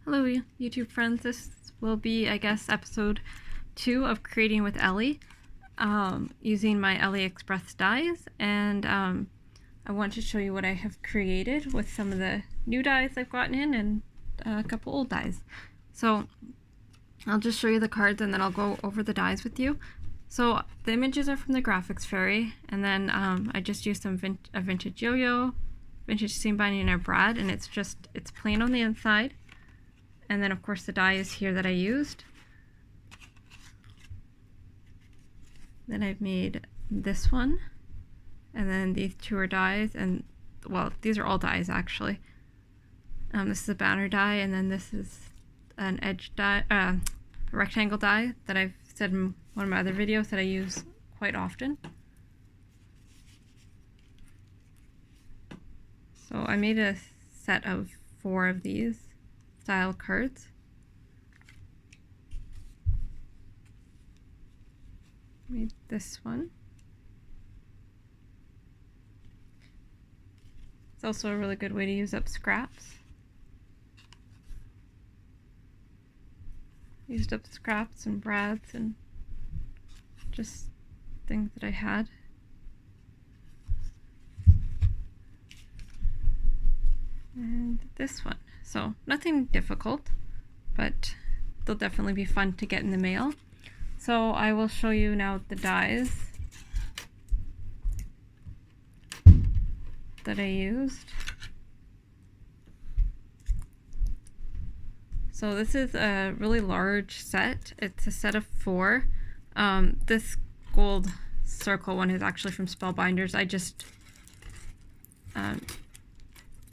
Hello YouTube friends, this will be, I guess, episode 2 of Creating with Ellie, using my AliExpress dies, and I want to show you what I have created with some of the new dies I've gotten in and a couple old dies. So I'll just show you the cards and then I'll go over the dies with you. So the images are from the Graphics Fairy, and then I just used a vintage yo-yo, vintage seam binding, and a brad, and it's plain on the inside. And then of course the die is here that I used. Then I've made this one, and then these two are dies, and well, these are all dies actually. This is a banner die, and then this is an edge die, a rectangle die that I've said in one of my other videos that I use quite often. So I made a set of 4 of these style cards. Made this one. It's also a really good way to use up scraps. Used up scraps and brads and just things that I had. And this one. So nothing difficult, but they'll definitely be fun to get in the mail. So I will show you now the dies that I used. So this is a really large set. It's a set of 4. This gold circle one is actually from Spellbinders. I just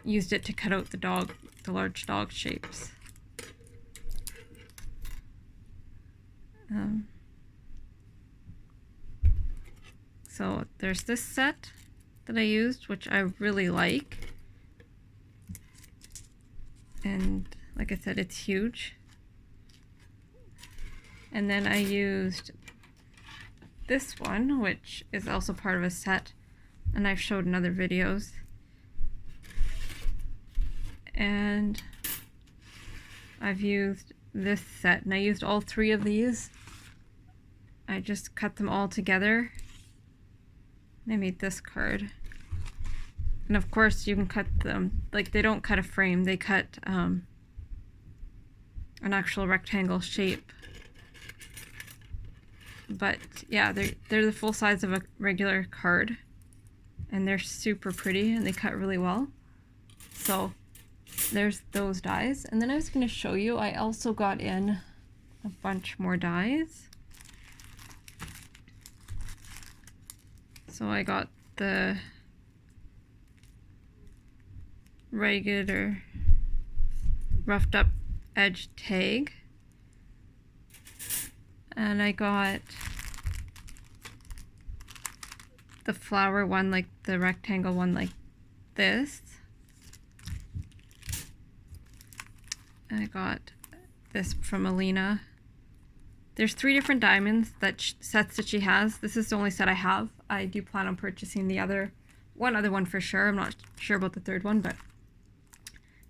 used it to cut out the large dog shapes. So there's this set that I used, which I really like. And like I said, it's huge. And then I used this one, which is also part of a set, and I've showed in other videos. And I've used this set, and I used all 3 of these. I just cut them all together. And I made this card. And of course you can cut them, like they don't cut a frame, they cut an actual rectangle shape. But yeah, they're the full size of a regular card, and they're super pretty and they cut really well. So there's those dies. And then I was going to show you, I also got in a bunch more dies. So I got the ragged or roughed up edge tag, and I got the flower one, like the rectangle one, like this. And I got this from Alina. There's 3 different diamonds sets that she has. This is the only set I have. I do plan on purchasing one other one for sure. I'm not sure about the 3rd one, but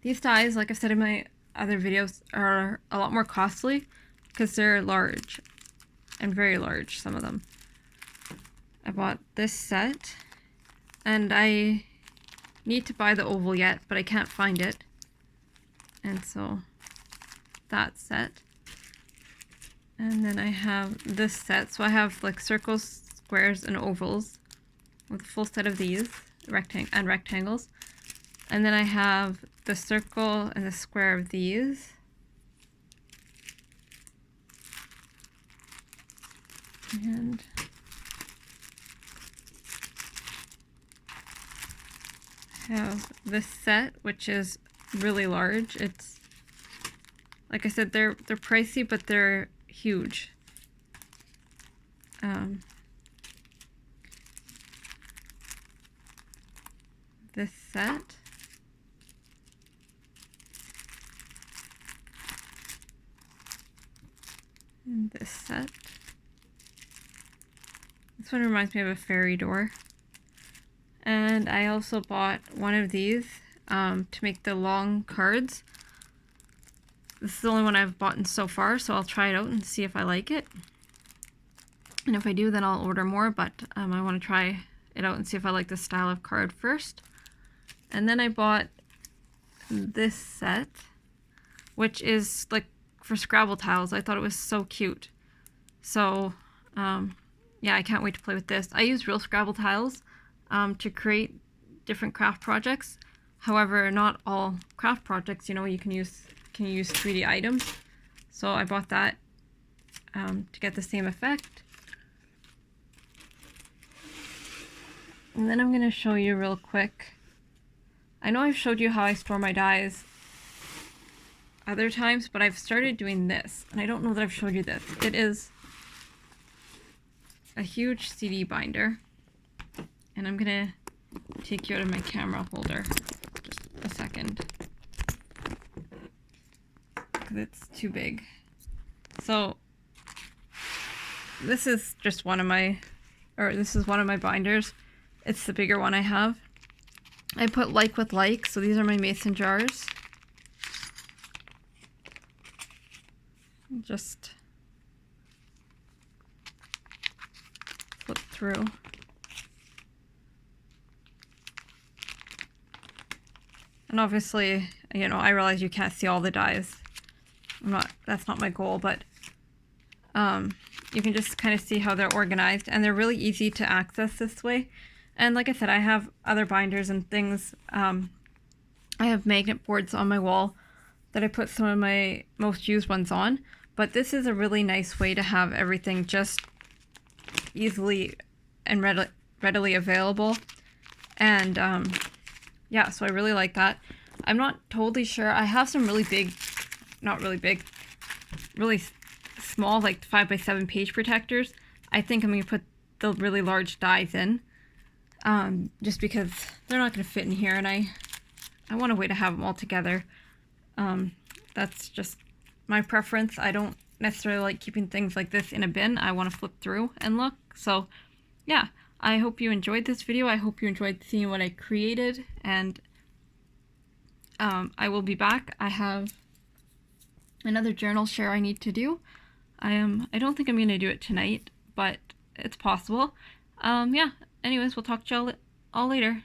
these dies, like I said in my other videos, are a lot more costly because they're large and very large, some of them. I bought this set, and I need to buy the oval yet, but I can't find it. And so that set. And then I have this set. So I have like circles, squares, and ovals with a full set of these, rectangles. And then I have the circle and the square of these. And I have this set, which is really large. It's, like I said, they're pricey, but they're huge. This set. And this set. This one reminds me of a fairy door. And I also bought one of these to make the long cards. This is the only one I've bought so far, so I'll try it out and see if I like it. And if I do, then I'll order more, but I want to try it out and see if I like this style of card first. And then I bought this set, which is like for Scrabble tiles. I thought it was so cute. So, yeah, I can't wait to play with this. I use real Scrabble tiles to create different craft projects. However, not all craft projects, you know, you can use 3D items. So I bought that to get the same effect. And then I'm going to show you real quick. I know I've showed you how I store my dies other times, but I've started doing this, and I don't know that I've showed you this. It is a huge CD binder, and I'm going to take you out of my camera holder just a second, because it's too big. So this is just one of my binders. It's the bigger one I have. I put like with like, so these are my mason jars. Just flip through. And obviously, you know, I realize you can't see all the dies. That's not my goal, but you can just kind of see how they're organized, and they're really easy to access this way. And like I said, I have other binders and things. I have magnet boards on my wall that I put some of my most used ones on. But this is a really nice way to have everything just easily and readily available. And yeah, so I really like that. I'm not totally sure. I have some really big, not really big, really small, like 5x7 page protectors. I think I'm going to put the really large dies in. Just because they're not going to fit in here, and I want a way to have them all together. That's just my preference. I don't necessarily like keeping things like this in a bin. I want to flip through and look. So yeah, I hope you enjoyed this video. I hope you enjoyed seeing what I created, and I will be back. I have another journal share I need to do. I don't think I'm going to do it tonight, but it's possible. Yeah. Anyways, we'll talk to y'all all later.